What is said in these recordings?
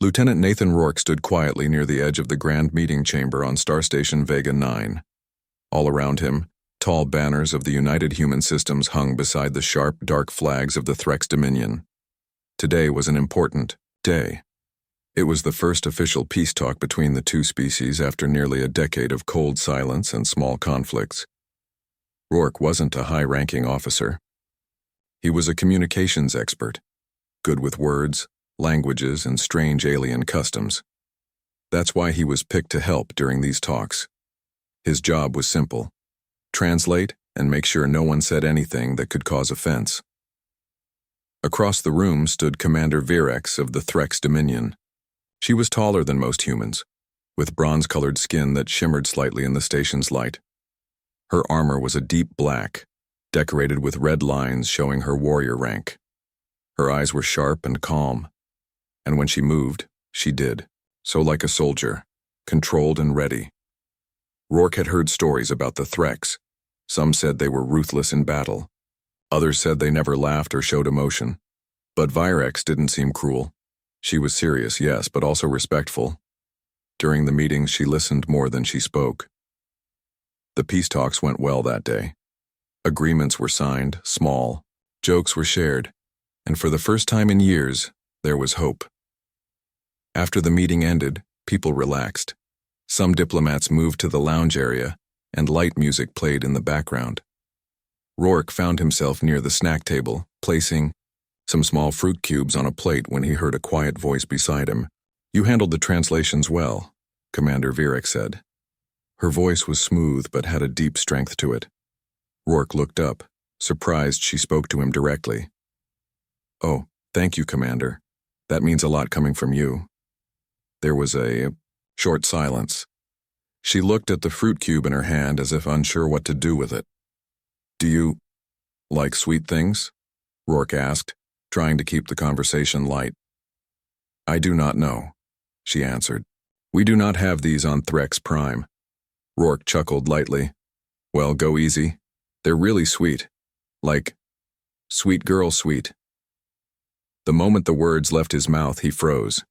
Lieutenant Nathan Rourke stood quietly near the edge of the grand meeting chamber on Star Station Vega 9. All around him, tall banners of the United Human Systems hung beside the sharp, dark flags of the Threx Dominion. Today was an important day. It was the first official peace talk between the two species after nearly a decade of cold silence and small conflicts. Rourke wasn't a high-ranking officer. He was a communications expert, good with words, languages, and strange alien customs. That's why he was picked to help during these talks. His job was simple: translate and make sure no one said anything that could cause offense. Across the room stood Commander Virex of the Threx Dominion. She was taller than most humans, with bronze-colored skin that shimmered slightly in the station's light. Her armor was a deep black, decorated with red lines showing her warrior rank. Her eyes were sharp and calm, and when she moved, she did, so like a soldier, controlled and ready. Rourke had heard stories about the Threx. Some said they were ruthless in battle. Others said they never laughed or showed emotion. But Virex didn't seem cruel. She was serious, yes, but also respectful. During the meetings, she listened more than she spoke. The peace talks went well that day. Agreements were signed, small. Jokes were shared. And for the first time in years, there was hope. After the meeting ended, people relaxed. Some diplomats moved to the lounge area, and light music played in the background. Rourke found himself near the snack table, placing some small fruit cubes on a plate when he heard a quiet voice beside him. "You handled the translations well," Commander Virex said. Her voice was smooth but had a deep strength to it. Rourke looked up, surprised she spoke to him directly. "Oh, thank you, Commander. That means a lot coming from you." There was a short silence. She looked at the fruit cube in her hand as if unsure what to do with it. "Do you like sweet things?" Rourke asked, trying to keep the conversation light. "I do not know," she answered. "We do not have these on Threx Prime." Rourke chuckled lightly. "Well, go easy. They're really sweet. Like sweet girl sweet." The moment the words left his mouth, he froze.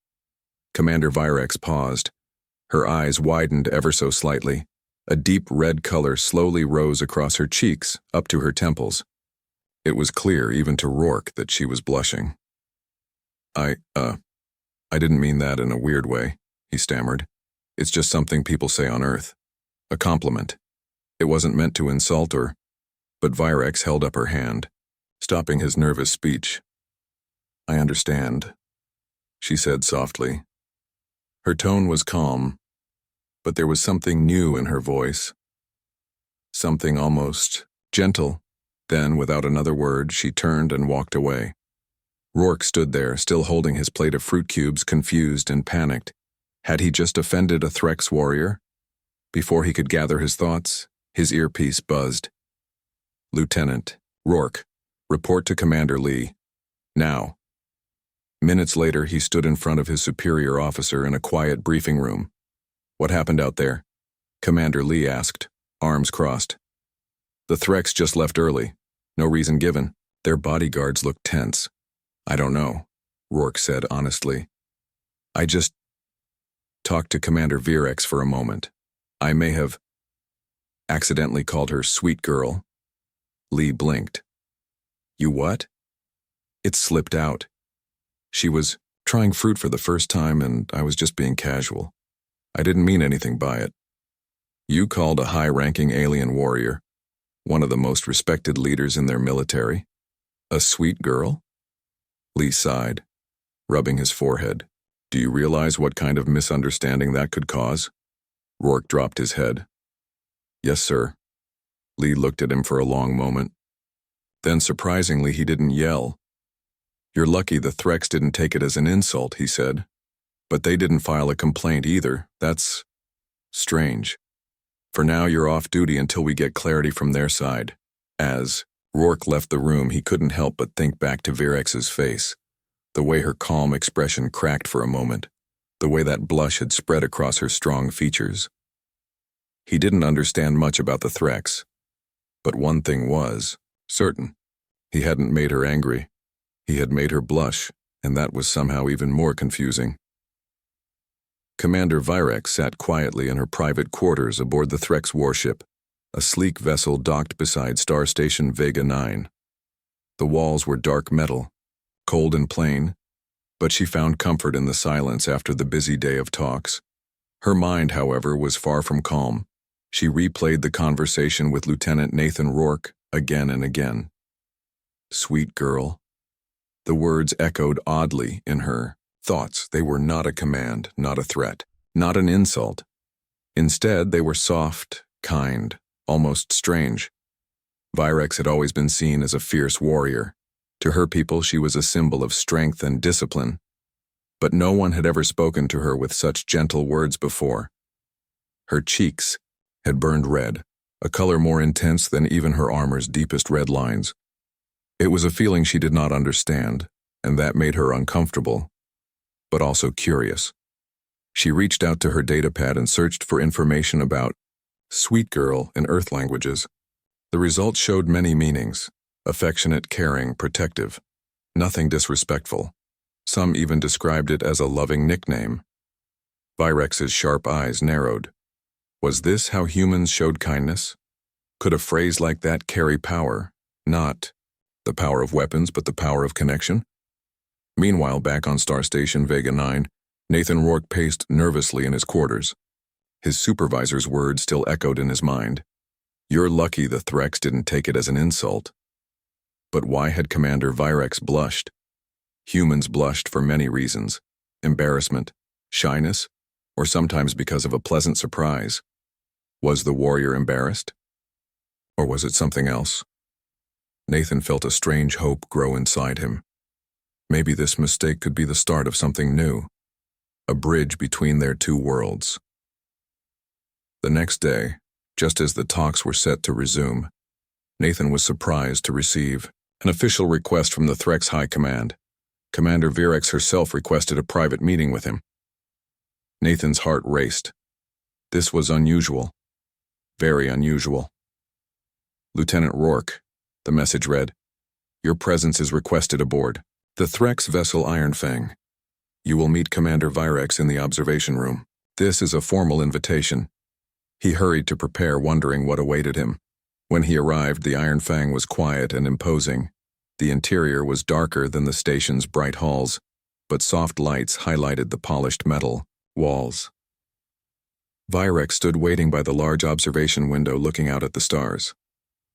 Commander Virex paused. Her eyes widened ever so slightly. A deep red color slowly rose across her cheeks, up to her temples. It was clear, even to Rourke, that she was blushing. I didn't mean that in a weird way," he stammered. "It's just something people say on Earth. A compliment. It wasn't meant to insult or..." But Virex held up her hand, stopping his nervous speech. "I understand," she said softly. Her tone was calm, but there was something new in her voice. Something almost gentle. Then, without another word, she turned and walked away. Rourke stood there, still holding his plate of fruit cubes, confused and panicked. Had he just offended a Threx warrior? Before he could gather his thoughts, his earpiece buzzed. "Lieutenant Rourke, report to Commander Lee. Now." Minutes later, he stood in front of his superior officer in a quiet briefing room. "What happened out there?" Commander Lee asked, arms crossed. "The Threx just left early. No reason given. Their bodyguards looked tense." "I don't know," Rourke said honestly. "I just talked to Commander Virex for a moment. I may have accidentally called her sweet girl." Lee blinked. "You what?" "It slipped out. She was trying fruit for the first time and I was just being casual. I didn't mean anything by it." "You called a high-ranking alien warrior, one of the most respected leaders in their military, a sweet girl?" Lee sighed, rubbing his forehead. "Do you realize what kind of misunderstanding that could cause?" Rourke dropped his head. "Yes, sir." Lee looked at him for a long moment. Then, surprisingly, he didn't yell. "You're lucky the Threx didn't take it as an insult," he said. "But they didn't file a complaint either. That's strange. For now, you're off duty until we get clarity from their side." As Rourke left the room, he couldn't help but think back to Virex's face, the way her calm expression cracked for a moment, the way that blush had spread across her strong features. He didn't understand much about the Threx, but one thing was certain. He hadn't made her angry. He had made her blush, and that was somehow even more confusing. Commander Virex sat quietly in her private quarters aboard the Threx warship, a sleek vessel docked beside Star Station Vega 9. The walls were dark metal, cold and plain, but she found comfort in the silence after the busy day of talks. Her mind, however, was far from calm. She replayed the conversation with Lieutenant Nathan Rourke again and again. Sweet girl. The words echoed oddly in her thoughts. They were not a command, not a threat, not an insult. Instead, they were soft, kind, almost strange. Virex had always been seen as a fierce warrior. To her people, she was a symbol of strength and discipline. But no one had ever spoken to her with such gentle words before. Her cheeks had burned red, a color more intense than even her armor's deepest red lines. It was a feeling she did not understand, and that made her uncomfortable, but also curious. She reached out to her datapad and searched for information about Sweet Girl in Earth languages. The results showed many meanings: affectionate, caring, protective, nothing disrespectful. Some even described it as a loving nickname. Virex's sharp eyes narrowed. Was this how humans showed kindness? Could a phrase like that carry power? Not the power of weapons, but the power of connection? Meanwhile, back on Star Station Vega 9, Nathan Rourke paced nervously in his quarters. His supervisor's words still echoed in his mind. You're lucky the Threx didn't take it as an insult. But why had Commander Virex blushed? Humans blushed for many reasons: embarrassment, shyness, or sometimes because of a pleasant surprise. Was the warrior embarrassed? Or was it something else? Nathan felt a strange hope grow inside him. Maybe this mistake could be the start of something new, a bridge between their two worlds. The next day, just as the talks were set to resume, Nathan was surprised to receive an official request from the Threx High Command. Commander Virex herself requested a private meeting with him. Nathan's heart raced. This was unusual. Very unusual. Lieutenant Rourke, the message read, your presence is requested aboard the Threx vessel Iron Fang. You will meet Commander Virex in the observation room. This is a formal invitation. He hurried to prepare, wondering what awaited him. When he arrived, the Iron Fang was quiet and imposing. The interior was darker than the station's bright halls, but soft lights highlighted the polished metal walls. Virex stood waiting by the large observation window, looking out at the stars.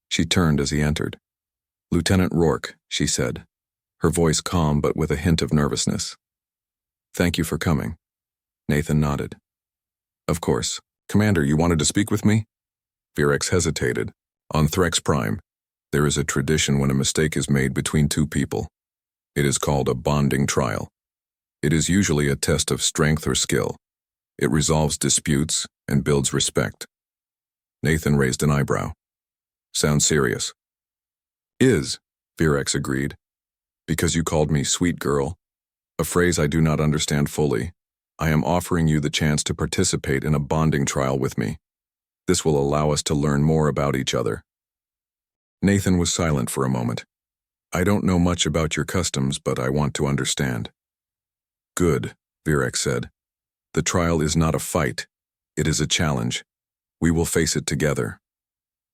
She turned as he entered. Lieutenant Rourke, she said, her voice calm but with a hint of nervousness. Thank you for coming. Nathan nodded. Of course. Commander, you wanted to speak with me? Virex hesitated. On Threx Prime, there is a tradition when a mistake is made between two people. It is called a bonding trial. It is usually a test of strength or skill. It resolves disputes and builds respect. Nathan raised an eyebrow. Sounds serious. Is, Virex agreed. Because you called me sweet girl, a phrase I do not understand fully, I am offering you the chance to participate in a bonding trial with me. This will allow us to learn more about each other. Nathan was silent for a moment. I don't know much about your customs, but I want to understand. Good, Virex said. The trial is not a fight. It is a challenge. We will face it together.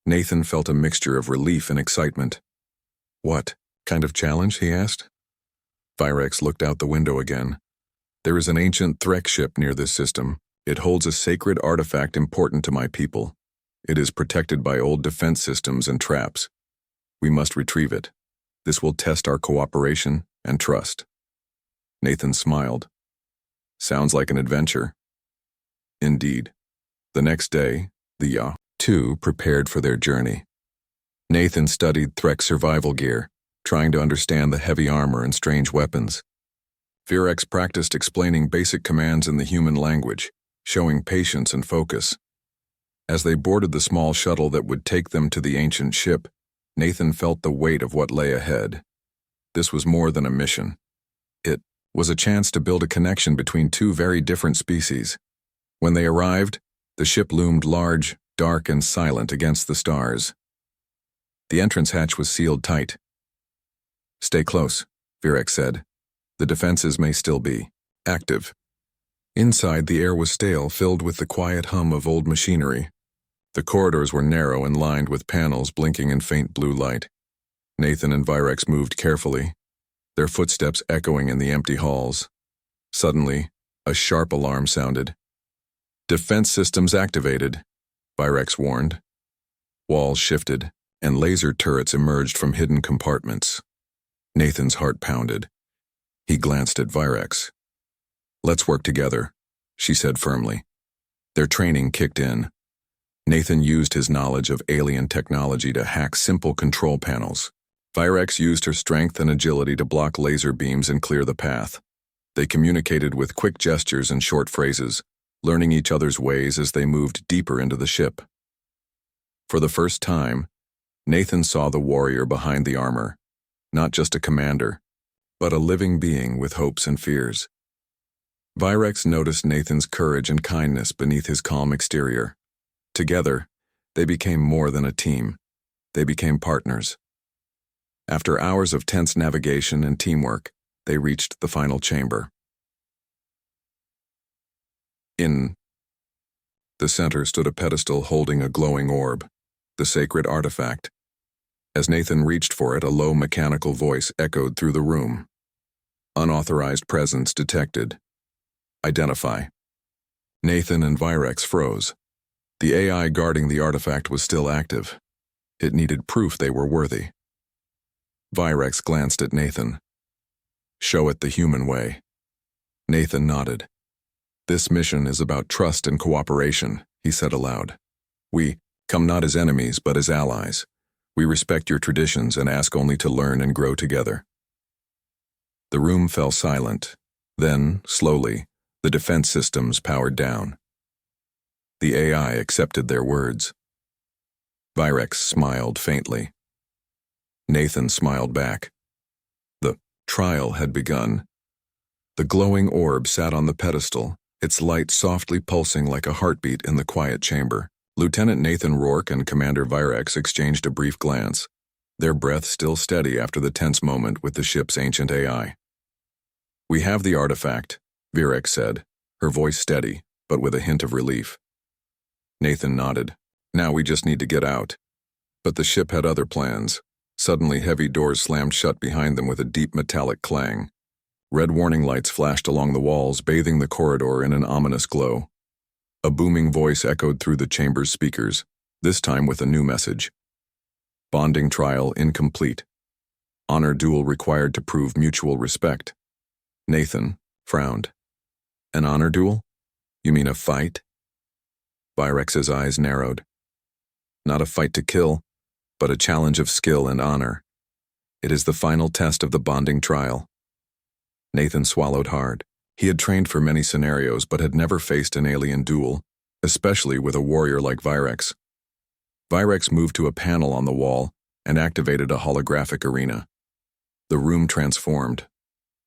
Nathan felt a mixture of relief and excitement. What kind of challenge, he asked. Virex looked out the window again. There is an ancient Threx ship near this system. It holds a sacred artifact important to my people. It is protected by old defense systems and traps. We must retrieve it. This will test our cooperation and trust. Nathan smiled. Sounds like an adventure. Indeed. The next day, the two prepared for their journey. Nathan studied Threx survival gear, trying to understand the heavy armor and strange weapons. Virex practiced explaining basic commands in the human language, showing patience and focus. As they boarded the small shuttle that would take them to the ancient ship, Nathan felt the weight of what lay ahead. This was more than a mission. It was a chance to build a connection between two very different species. When they arrived, the ship loomed large, dark, and silent against the stars. The entrance hatch was sealed tight. Stay close, Virex said. The defenses may still be active. Inside, the air was stale, filled with the quiet hum of old machinery. The corridors were narrow and lined with panels blinking in faint blue light. Nathan and Virex moved carefully, their footsteps echoing in the empty halls. Suddenly, a sharp alarm sounded. "Defense systems activated," Virex warned. Walls shifted, and laser turrets emerged from hidden compartments. Nathan's heart pounded. He glanced at Virex. "Let's work together," she said firmly. Their training kicked in. Nathan used his knowledge of alien technology to hack simple control panels. Virex used her strength and agility to block laser beams and clear the path. They communicated with quick gestures and short phrases, learning each other's ways as they moved deeper into the ship. For the first time, Nathan saw the warrior behind the armor, not just a commander, but a living being with hopes and fears. Virex noticed Nathan's courage and kindness beneath his calm exterior. Together, they became more than a team. They became partners. After hours of tense navigation and teamwork, they reached the final chamber. In the center stood a pedestal holding a glowing orb, the sacred artifact. As Nathan reached for it, a low mechanical voice echoed through the room. "Unauthorized presence detected. Identify." Nathan and Virex froze. The AI guarding the artifact was still active. It needed proof they were worthy. Virex glanced at Nathan. "Show it the human way." Nathan nodded. "This mission is about trust and cooperation," he said aloud. "We come not as enemies, but as allies. We respect your traditions and ask only to learn and grow together." The room fell silent. Then, slowly, the defense systems powered down. The AI accepted their words. Virex smiled faintly. Nathan smiled back. The trial had begun. The glowing orb sat on the pedestal, its light softly pulsing like a heartbeat in the quiet chamber. Lieutenant Nathan Rourke and Commander Virex exchanged a brief glance, their breath still steady after the tense moment with the ship's ancient AI. "We have the artifact," Virex said, her voice steady, but with a hint of relief. Nathan nodded. "Now we just need to get out." But the ship had other plans. Suddenly, heavy doors slammed shut behind them with a deep metallic clang. Red warning lights flashed along the walls, bathing the corridor in an ominous glow. A booming voice echoed through the chamber's speakers, this time with a new message. "Bonding trial incomplete. Honor duel required to prove mutual respect." Nathan frowned. "An honor duel? You mean a fight?" Virex's eyes narrowed. "Not a fight to kill, but a challenge of skill and honor. It is the final test of the bonding trial." Nathan swallowed hard. He had trained for many scenarios, but had never faced an alien duel, especially with a warrior like Virex. Virex moved to a panel on the wall and activated a holographic arena. The room transformed.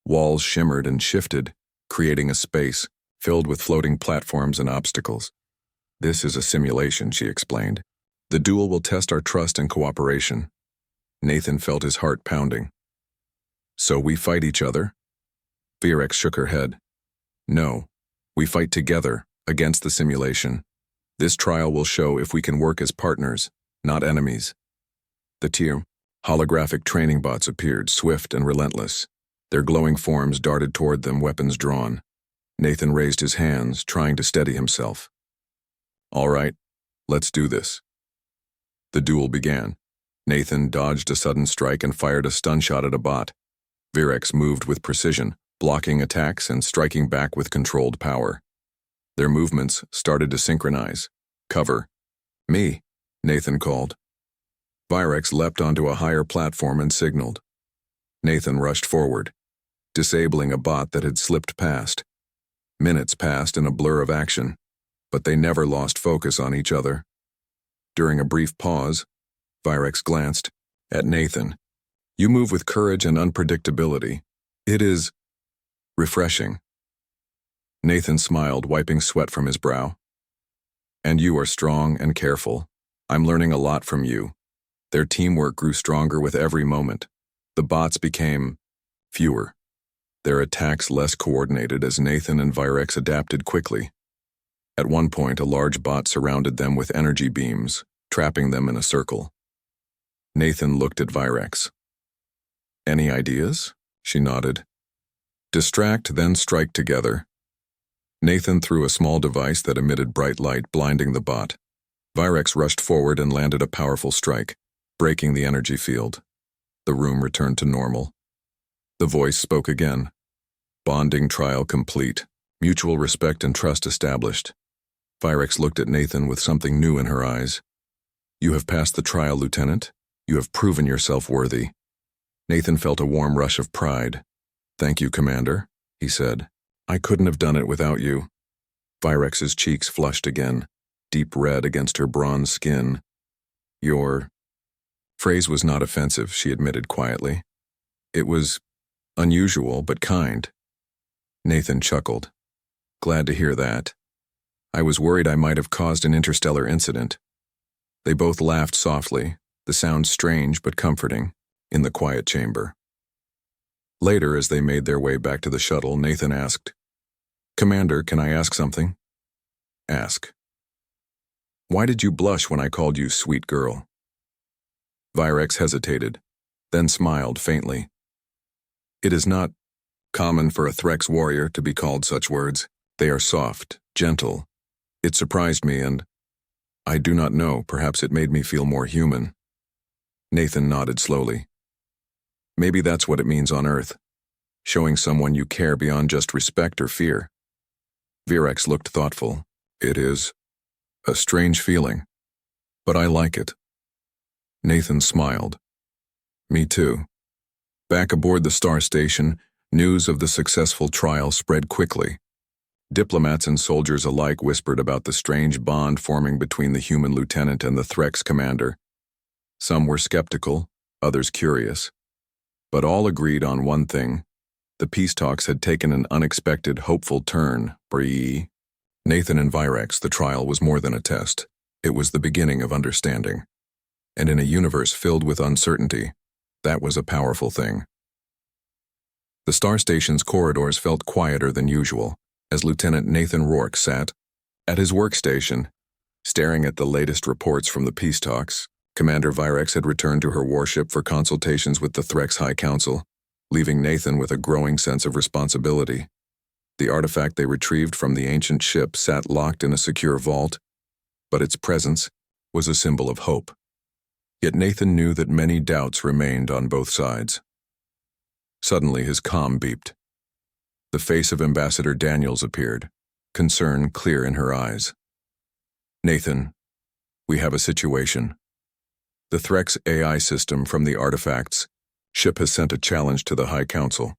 Walls shimmered and shifted, creating a space filled with floating platforms and obstacles. "This is a simulation," she explained. "The duel will test our trust and cooperation." Nathan felt his heart pounding. "So we fight each other?" Virex shook her head. "No, we fight together against the simulation. This trial will show if we can work as partners, not enemies." The holographic training bots appeared, swift and relentless. Their glowing forms darted toward them, weapons drawn. Nathan raised his hands, trying to steady himself. "All right, let's do this." The duel began. Nathan dodged a sudden strike and fired a stun shot at a bot. Virex moved with precision, blocking attacks and striking back with controlled power. Their movements started to synchronize. "Cover." "Me," Nathan called. Virex leapt onto a higher platform and signaled. Nathan rushed forward, disabling a bot that had slipped past. Minutes passed in a blur of action, but they never lost focus on each other. During a brief pause, Virex glanced at Nathan. "You move with courage and unpredictability. It is refreshing." Nathan smiled, wiping sweat from his brow. "And you are strong and careful. I'm learning a lot from you." Their teamwork grew stronger with every moment. The bots became fewer. their attacks less coordinated as Nathan and Virex adapted quickly. At one point, a large bot surrounded them with energy beams, trapping them in a circle. Nathan looked at Virex. "Any ideas?" She nodded. "Distract, then strike together." Nathan threw a small device that emitted bright light, blinding the bot. Virex rushed forward and landed a powerful strike, breaking the energy field. The room returned to normal. The voice spoke again. Bonding trial complete. Mutual respect and trust established. Virex looked at Nathan with something new in her eyes. "You have passed the trial, Lieutenant. You have proven yourself worthy." Nathan felt a warm rush of pride. "Thank you, Commander," he said. "I couldn't have done it without you." Virex's cheeks flushed again, deep red against her bronze skin. "Your phrase was not offensive," she admitted quietly. "It was unusual but kind." Nathan chuckled. "Glad to hear that. I was worried I might have caused an interstellar incident." They both laughed softly, the sound strange but comforting, in the quiet chamber. Later, as they made their way back to the shuttle, Nathan asked, "Commander, can I ask something?" "Ask." "Why did you blush when I called you sweet girl?" Virex hesitated, then smiled faintly. "It is not common for a Threx warrior to be called such words. They are soft, gentle. It surprised me and, I do not know, perhaps it made me feel more human." Nathan nodded slowly. "Maybe that's what it means on Earth, showing someone you care beyond just respect or fear." Virex looked thoughtful. "It is a strange feeling, but I like it." Nathan smiled. "Me too." Back aboard the star station, news of the successful trial spread quickly. Diplomats and soldiers alike whispered about the strange bond forming between the human lieutenant and the Threx commander. Some were skeptical, others curious. But all agreed on one thing. The peace talks had taken an unexpected, hopeful turn. Nathan and Virex, the trial was more than a test. It was the beginning of understanding. And in a universe filled with uncertainty, that was a powerful thing. The star station's corridors felt quieter than usual, as Lieutenant Nathan Rourke sat at his workstation, staring at the latest reports from the peace talks. Commander Virex had returned to her warship for consultations with the Threx High Council, leaving Nathan with a growing sense of responsibility. The artifact they retrieved from the ancient ship sat locked in a secure vault, but its presence was a symbol of hope. Yet Nathan knew that many doubts remained on both sides. Suddenly his comm beeped. The face of Ambassador Daniels appeared, concern clear in her eyes. "Nathan, we have a situation. The Threx AI system from the artifacts ship has sent a challenge to the High Council.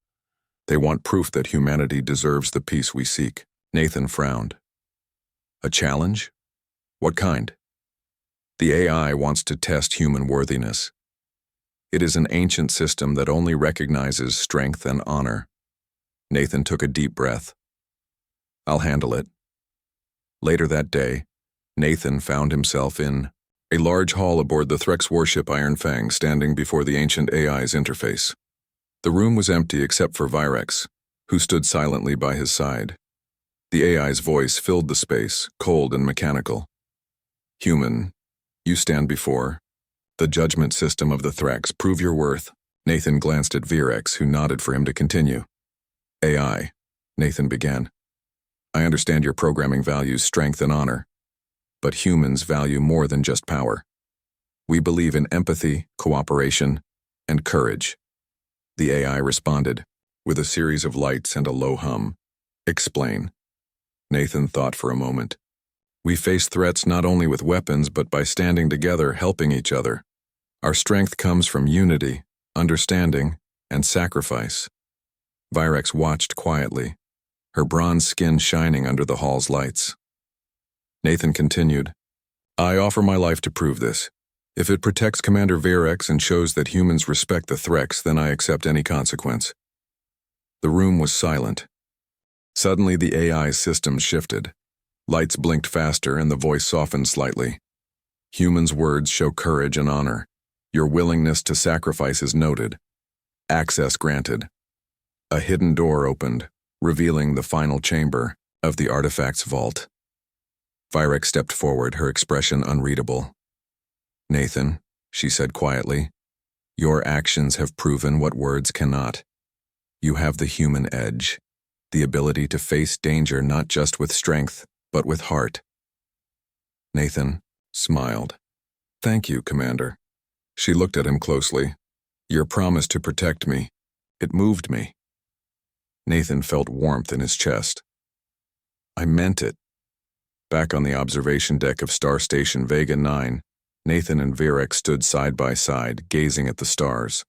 They want proof that humanity deserves the peace we seek." Nathan frowned. "A challenge? What kind?" "The AI wants to test human worthiness. It is an ancient system that only recognizes strength and honor." Nathan took a deep breath. "I'll handle it." Later that day, Nathan found himself in a large hall aboard the Threx warship Iron Fang, standing before the ancient AI's interface. The room was empty except for Virex, who stood silently by his side. The AI's voice filled the space, cold and mechanical. "Human, you stand before the judgment system of the Threx. Prove your worth." Nathan glanced at Virex, who nodded for him to continue. "AI," Nathan began. "I understand your programming values strength and honor. But humans value more than just power. We believe in empathy, cooperation, and courage." The AI responded, with a series of lights and a low hum. "Explain." Nathan thought for a moment. "We face threats not only with weapons, but by standing together, helping each other. Our strength comes from unity, understanding, and sacrifice." Virex watched quietly, her bronze skin shining under the hall's lights. Nathan continued, "I offer my life to prove this. If it protects Commander Virex and shows that humans respect the Threx, then I accept any consequence." The room was silent. Suddenly the AI's system shifted. Lights blinked faster and the voice softened slightly. "Humans' words show courage and honor. Your willingness to sacrifice is noted. Access granted." A hidden door opened, revealing the final chamber of the artifact's vault. Virex stepped forward, her expression unreadable. "Nathan," she said quietly, "your actions have proven what words cannot. You have the human edge, the ability to face danger not just with strength, but with heart." Nathan smiled. "Thank you, Commander." She looked at him closely. "Your promise to protect me, it moved me." Nathan felt warmth in his chest. "I meant it." Back on the observation deck of Star Station Vega 9, Nathan and Virex stood side by side, gazing at the stars.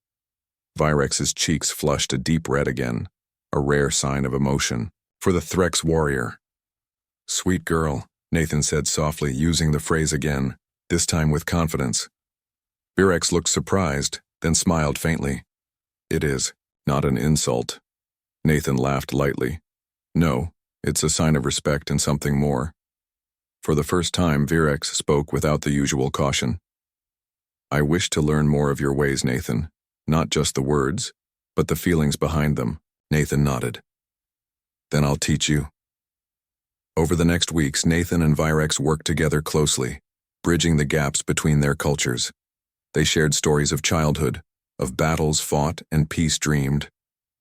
Virex's cheeks flushed a deep red again, a rare sign of emotion, for the Threx warrior. "Sweet girl," Nathan said softly, using the phrase again, this time with confidence. Virex looked surprised, then smiled faintly. "It is not an insult." Nathan laughed lightly. "No, it's a sign of respect and something more." For the first time, Virex spoke without the usual caution. "I wish to learn more of your ways, Nathan. Not just the words, but the feelings behind them." Nathan nodded. "Then I'll teach you." Over the next weeks, Nathan and Virex worked together closely, bridging the gaps between their cultures. They shared stories of childhood, of battles fought and peace dreamed.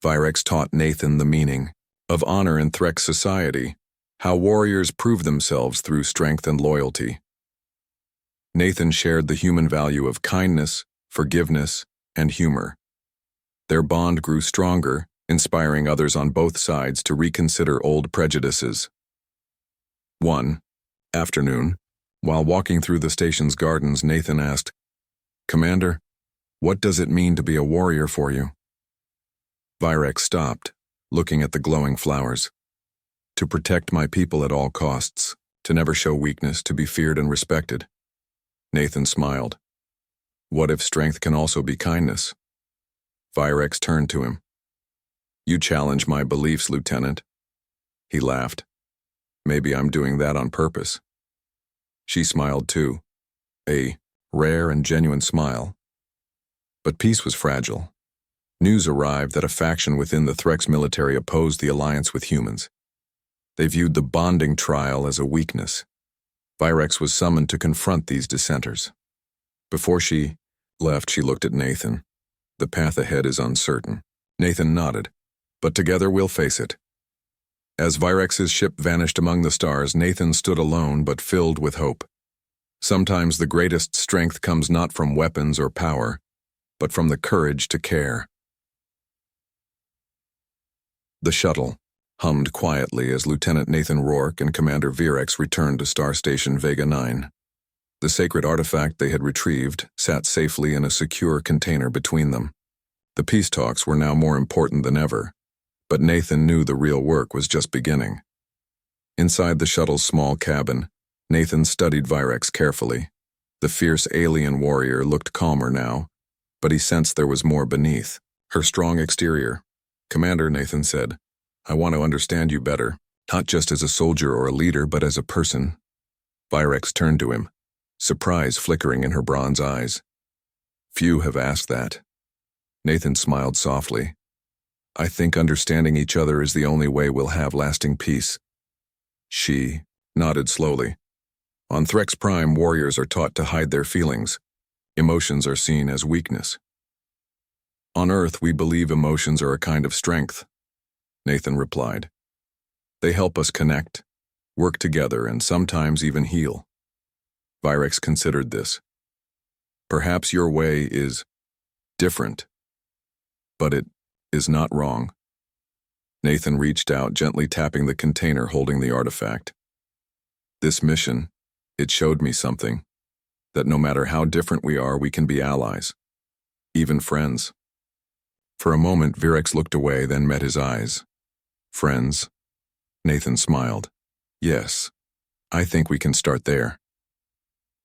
Virex taught Nathan the meaning of honor in Threx society, how warriors prove themselves through strength and loyalty. Nathan shared the human value of kindness, forgiveness, and humor. Their bond grew stronger, inspiring others on both sides to reconsider old prejudices. One afternoon, while walking through the station's gardens, Nathan asked, "Commander, what does it mean to be a warrior for you?" Virex stopped, looking at the glowing flowers. "To protect my people at all costs, to never show weakness, to be feared and respected." Nathan smiled. "What if strength can also be kindness?" Virex turned to him. "You challenge my beliefs, Lieutenant." He laughed. "Maybe I'm doing that on purpose." She smiled too, a rare and genuine smile. But peace was fragile. News arrived that a faction within the Threx military opposed the alliance with humans. They viewed the bonding trial as a weakness. Virex was summoned to confront these dissenters. Before she left, she looked at Nathan. "The path ahead is uncertain." Nathan nodded. "But together we'll face it." As Virex's ship vanished among the stars, Nathan stood alone but filled with hope. Sometimes the greatest strength comes not from weapons or power, but from the courage to care. The shuttle hummed quietly as Lieutenant Nathan Rourke and Commander Virex returned to Star Station Vega 9. The sacred artifact they had retrieved sat safely in a secure container between them. The peace talks were now more important than ever, but Nathan knew the real work was just beginning. Inside the shuttle's small cabin, Nathan studied Virex carefully. The fierce alien warrior looked calmer now, but he sensed there was more beneath her strong exterior. "Commander," Nathan said, "I want to understand you better, not just as a soldier or a leader, but as a person." Virex turned to him, surprise flickering in her bronze eyes. "Few have asked that." Nathan smiled softly. "I think understanding each other is the only way we'll have lasting peace." She nodded slowly. "On Threx Prime, warriors are taught to hide their feelings. Emotions are seen as weakness. On Earth, we believe emotions are a kind of strength," Nathan replied. "They help us connect, work together, and sometimes even heal." Virex considered this. "Perhaps your way is different, but it is not wrong." Nathan reached out, gently tapping the container holding the artifact. "This mission, it showed me something, that no matter how different we are, we can be allies, even friends." For a moment, Virex looked away, then met his eyes. "Friends?" Nathan smiled. "Yes, I think we can start there."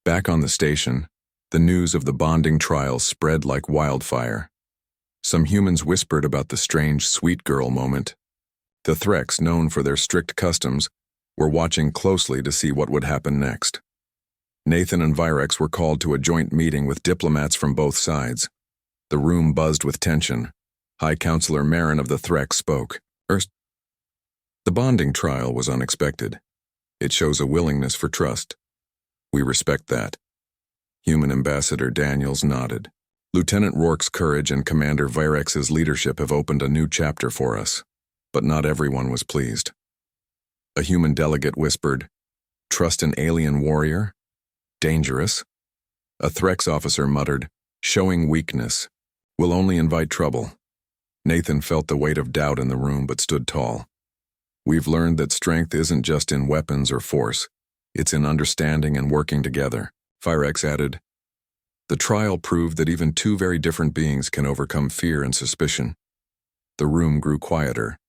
Back on the station, the news of the bonding trial spread like wildfire. Some humans whispered about the strange sweet girl moment. The Threx, known for their strict customs, were watching closely to see what would happen next. Nathan and Virex were called to a joint meeting with diplomats from both sides. The room buzzed with tension. High Counselor Marin of the Threx spoke. The bonding trial was unexpected. It shows a willingness for trust. We respect that. Human Ambassador Daniels nodded. Lieutenant Rourke's courage and Commander Virex's leadership have opened a new chapter for us, but not everyone was pleased. A human delegate whispered, "Trust an alien warrior? Dangerous." A Threx officer muttered, "Showing weakness. Will only invite trouble." Nathan felt the weight of doubt in the room but stood tall. We've learned that strength isn't just in weapons or force. It's in understanding and working together, Virex added. The trial proved that even two very different beings can overcome fear and suspicion. The room grew quieter.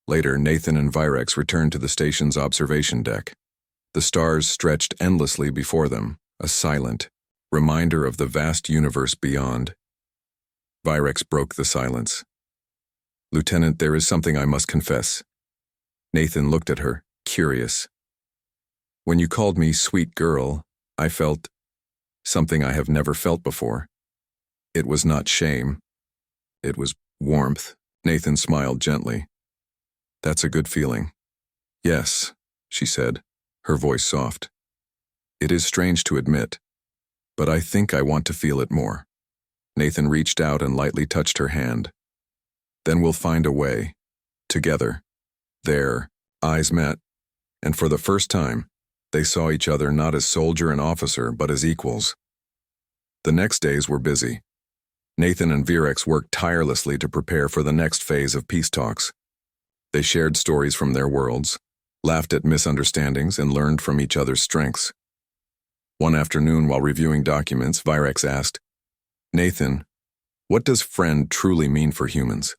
Later, Nathan and Virex returned to the station's observation deck. The stars stretched endlessly before them, a silent reminder of the vast universe beyond. Virex broke the silence. "Lieutenant, there is something I must confess." Nathan looked at her, curious. "When you called me sweet girl, I felt something I have never felt before. It was not shame. It was warmth." Nathan smiled gently. "That's a good feeling." "Yes," she said, her voice soft. "It is strange to admit, but I think I want to feel it more." Nathan reached out and lightly touched her hand. "Then we'll find a way. Together." Their eyes met, and for the first time, they saw each other not as soldier and officer, but as equals. The next days were busy. Nathan and Virex worked tirelessly to prepare for the next phase of peace talks. They shared stories from their worlds, laughed at misunderstandings, and learned from each other's strengths. One afternoon, while reviewing documents, Virex asked, "Nathan, what does friend truly mean for humans?"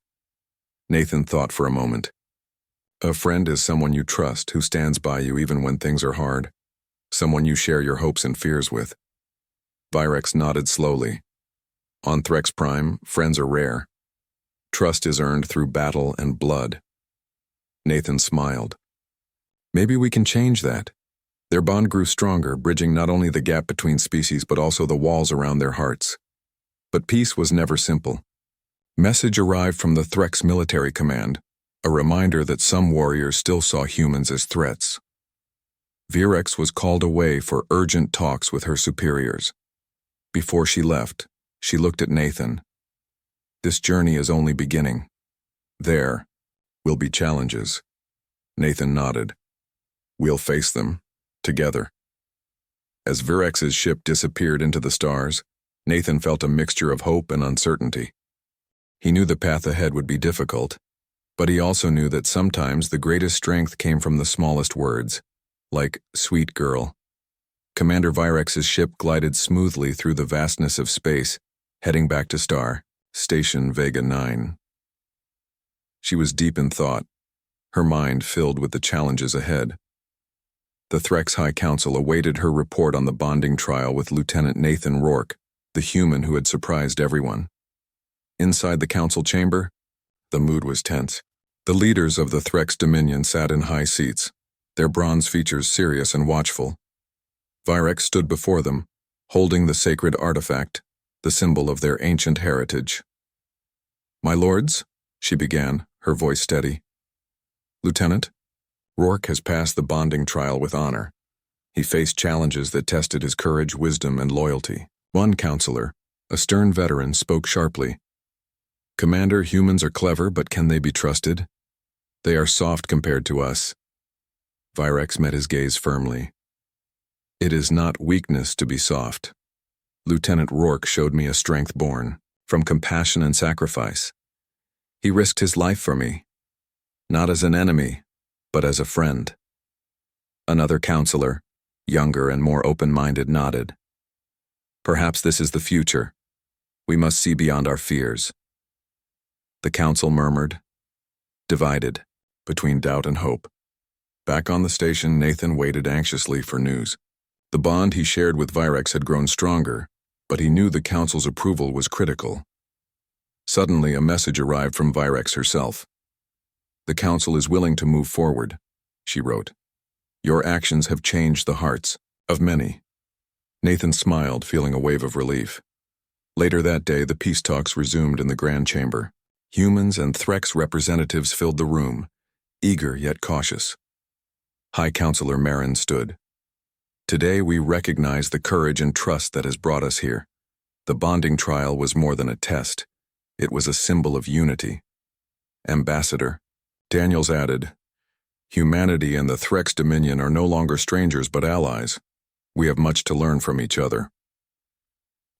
Nathan thought for a moment. "A friend is someone you trust, who stands by you even when things are hard. Someone you share your hopes and fears with." Virex nodded slowly. "On Threx Prime, friends are rare. Trust is earned through battle and blood." Nathan smiled. "Maybe we can change that." Their bond grew stronger, bridging not only the gap between species but also the walls around their hearts. But peace was never simple. Message arrived from the Threx military command, a reminder that some warriors still saw humans as threats. Virex was called away for urgent talks with her superiors. Before she left, she looked at Nathan. "This journey is only beginning. There will be challenges." Nathan nodded. "We'll face them, together." As Virex's ship disappeared into the stars, Nathan felt a mixture of hope and uncertainty. He knew the path ahead would be difficult, but he also knew that sometimes the greatest strength came from the smallest words, like "sweet girl." Commander Virex's ship glided smoothly through the vastness of space, heading back to Station Vega 9. She was deep in thought, her mind filled with the challenges ahead. The Threx High Council awaited her report on the bonding trial with Lieutenant Nathan Rourke, the human who had surprised everyone. Inside the council chamber, the mood was tense. The leaders of the Threx Dominion sat in high seats, their bronze features serious and watchful. Virex stood before them, holding the sacred artifact, the symbol of their ancient heritage. "My lords," she began, her voice steady. "Lieutenant, Rourke has passed the bonding trial with honor. He faced challenges that tested his courage, wisdom, and loyalty." One counselor, a stern veteran, spoke sharply. "Commander, humans are clever, but can they be trusted? They are soft compared to us." Virex met his gaze firmly. "It is not weakness to be soft. Lieutenant Rourke showed me a strength born from compassion and sacrifice. He risked his life for me, not as an enemy, but as a friend." Another counselor, younger and more open-minded, nodded. "Perhaps this is the future. We must see beyond our fears." The council murmured, divided between doubt and hope. Back on the station, Nathan waited anxiously for news. The bond he shared with Virex had grown stronger, but he knew the council's approval was critical. Suddenly, a message arrived from Virex herself. "The council is willing to move forward," she wrote. "Your actions have changed the hearts of many." Nathan smiled, feeling a wave of relief. Later that day, the peace talks resumed in the Grand Chamber. Humans and Threx representatives filled the room, eager yet cautious. High Counselor Marin stood. Today we recognize the courage and trust that has brought us here. The bonding trial was more than a test. It was a symbol of unity. Ambassador, Daniels added, humanity and the Threx Dominion are no longer strangers but allies. We have much to learn from each other.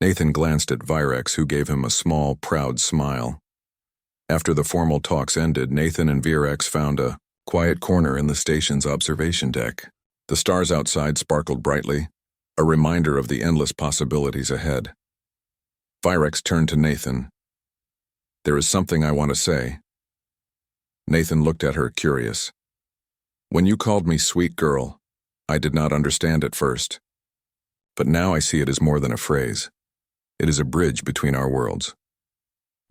Nathan glanced at Virex, who gave him a small, proud smile. After the formal talks ended, Nathan and Virex found a quiet corner in the station's observation deck. The stars outside sparkled brightly, a reminder of the endless possibilities ahead. Virex turned to Nathan. There is something I want to say. Nathan looked at her, curious. When you called me sweet girl, I did not understand at first. But now I see it as more than a phrase. It is a bridge between our worlds.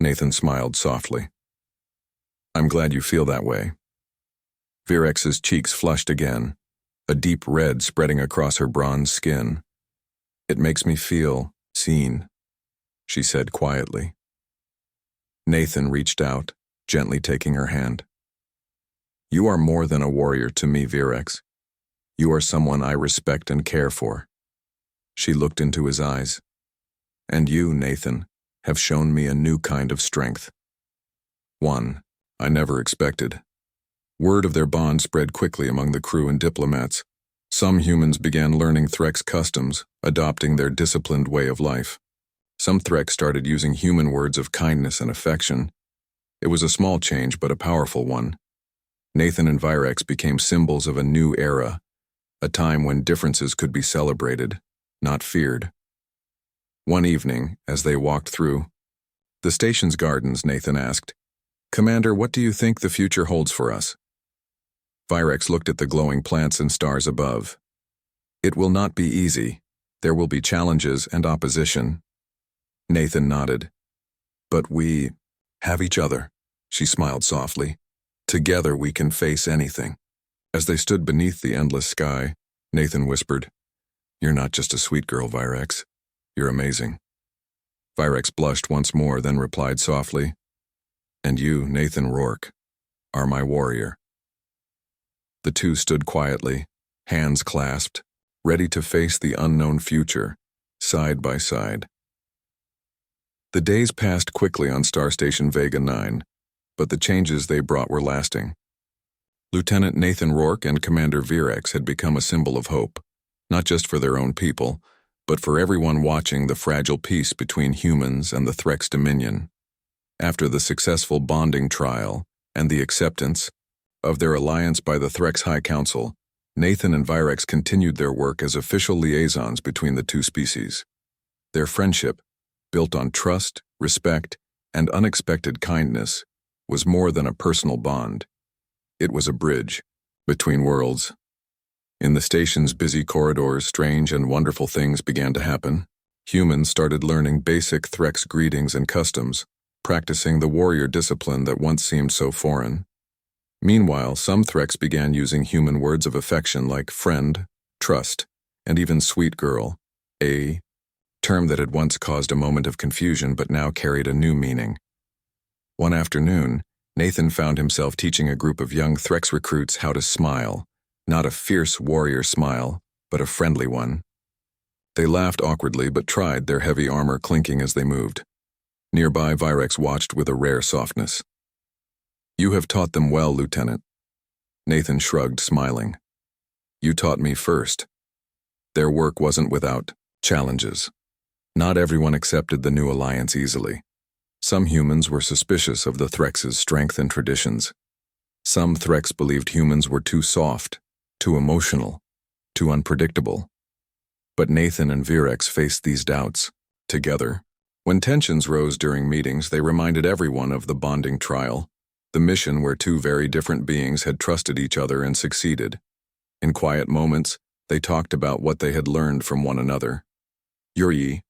Nathan smiled softly. I'm glad you feel that way. Virex's cheeks flushed again, a deep red spreading across her bronze skin. It makes me feel seen, she said quietly. Nathan reached out, gently taking her hand. You are more than a warrior to me, Virex. You are someone I respect and care for. She looked into his eyes. And you, Nathan, have shown me a new kind of strength. One I never expected. Word of their bond spread quickly among the crew and diplomats. Some humans began learning Threx customs, adopting their disciplined way of life. Some Threx started using human words of kindness and affection. It was a small change, but a powerful one. Nathan and Virex became symbols of a new era, a time when differences could be celebrated, not feared. One evening, as they walked through the station's gardens, Nathan asked, Commander, what do you think the future holds for us? Virex looked at the glowing plants and stars above. It will not be easy. There will be challenges and opposition. Nathan nodded. But we have each other, she smiled softly. Together we can face anything. As they stood beneath the endless sky, Nathan whispered, You're not just a sweet girl, Virex. You're amazing. Virex blushed once more, then replied softly, And you, Nathan Rourke, are my warrior. The two stood quietly, hands clasped, ready to face the unknown future, side by side. The days passed quickly on Star Station Vega 9, but the changes they brought were lasting. Lieutenant Nathan Rourke and Commander Virex had become a symbol of hope, not just for their own people, but for everyone watching the fragile peace between humans and the Threx Dominion. After the successful bonding trial and the acceptance of their alliance by the Threx High Council, Nathan and Virex continued their work as official liaisons between the two species. Their friendship, built on trust, respect, and unexpected kindness, was more than a personal bond. It was a bridge between worlds. In the station's busy corridors, strange and wonderful things began to happen. Humans started learning basic Threx greetings and customs, practicing the warrior discipline that once seemed so foreign. Meanwhile, some Threx began using human words of affection like friend, trust, and even sweet girl, a term that had once caused a moment of confusion but now carried a new meaning. One afternoon, Nathan found himself teaching a group of young Threx recruits how to smile, not a fierce warrior smile, but a friendly one. They laughed awkwardly but tried, their heavy armor clinking as they moved. Nearby, Virex watched with a rare softness. You have taught them well, Lieutenant. Nathan shrugged, smiling. You taught me first. Their work wasn't without challenges. Not everyone accepted the new alliance easily. Some humans were suspicious of the Threx's strength and traditions. Some Threx believed humans were too soft, too emotional, too unpredictable. But Nathan and Virex faced these doubts, together. When tensions rose during meetings, they reminded everyone of the bonding trial, the mission where two very different beings had trusted each other and succeeded. In quiet moments, they talked about what they had learned from one another. Yuri,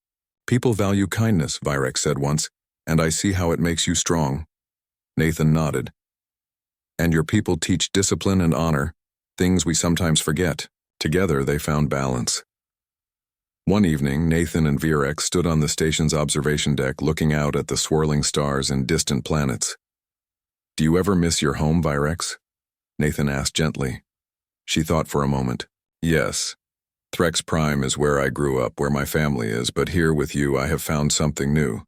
people value kindness, Virex said once, and I see how it makes you strong. Nathan nodded. And your people teach discipline and honor, things we sometimes forget. Together they found balance. One evening, Nathan and Virex stood on the station's observation deck looking out at the swirling stars and distant planets. "Do you ever miss your home, Virex?" Nathan asked gently. She thought for a moment. "Yes. Threx Prime is where I grew up, where my family is, but here with you I have found something new."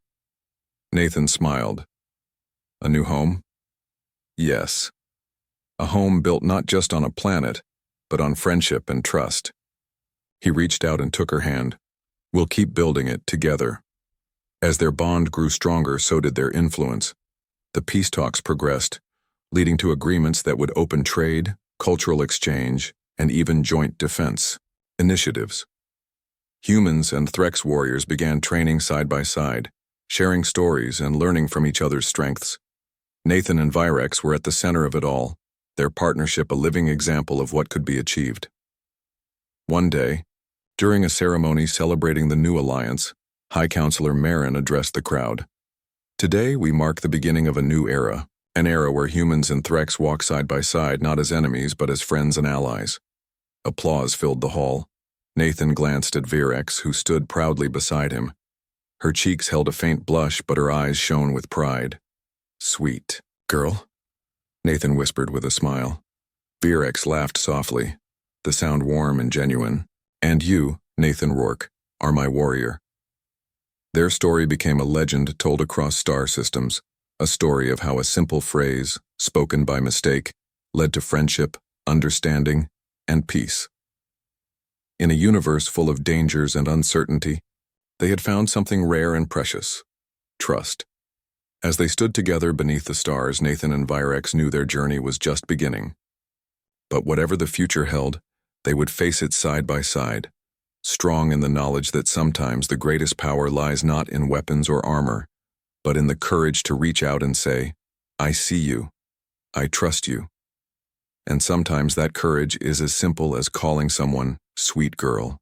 Nathan smiled. "A new home?" "Yes. A home built not just on a planet, but on friendship and trust." He reached out and took her hand. "We'll keep building it together." As their bond grew stronger, so did their influence. The peace talks progressed, leading to agreements that would open trade, cultural exchange, and even joint defense initiatives. Humans and Threx warriors began training side by side, sharing stories and learning from each other's strengths. Nathan and Virex were at the center of it all, their partnership a living example of what could be achieved. One day, during a ceremony celebrating the new alliance, High Counselor Marin addressed the crowd. "Today we mark the beginning of a new era, an era where humans and Threx walk side by side not as enemies but as friends and allies." Applause filled the hall. Nathan glanced at Virex, who stood proudly beside him. Her cheeks held a faint blush, but her eyes shone with pride. "Sweet girl," Nathan whispered with a smile. Virex laughed softly, the sound warm and genuine. "And you, Nathan Rourke, are my warrior." Their story became a legend told across star systems, a story of how a simple phrase, spoken by mistake, led to friendship, understanding, and peace. In a universe full of dangers and uncertainty, they had found something rare and precious: trust. As they stood together beneath the stars, Nathan and Virex knew their journey was just beginning. But whatever the future held, they would face it side by side, strong in the knowledge that sometimes the greatest power lies not in weapons or armor, but in the courage to reach out and say, "I see you. I trust you." And sometimes that courage is as simple as calling someone sweet girl.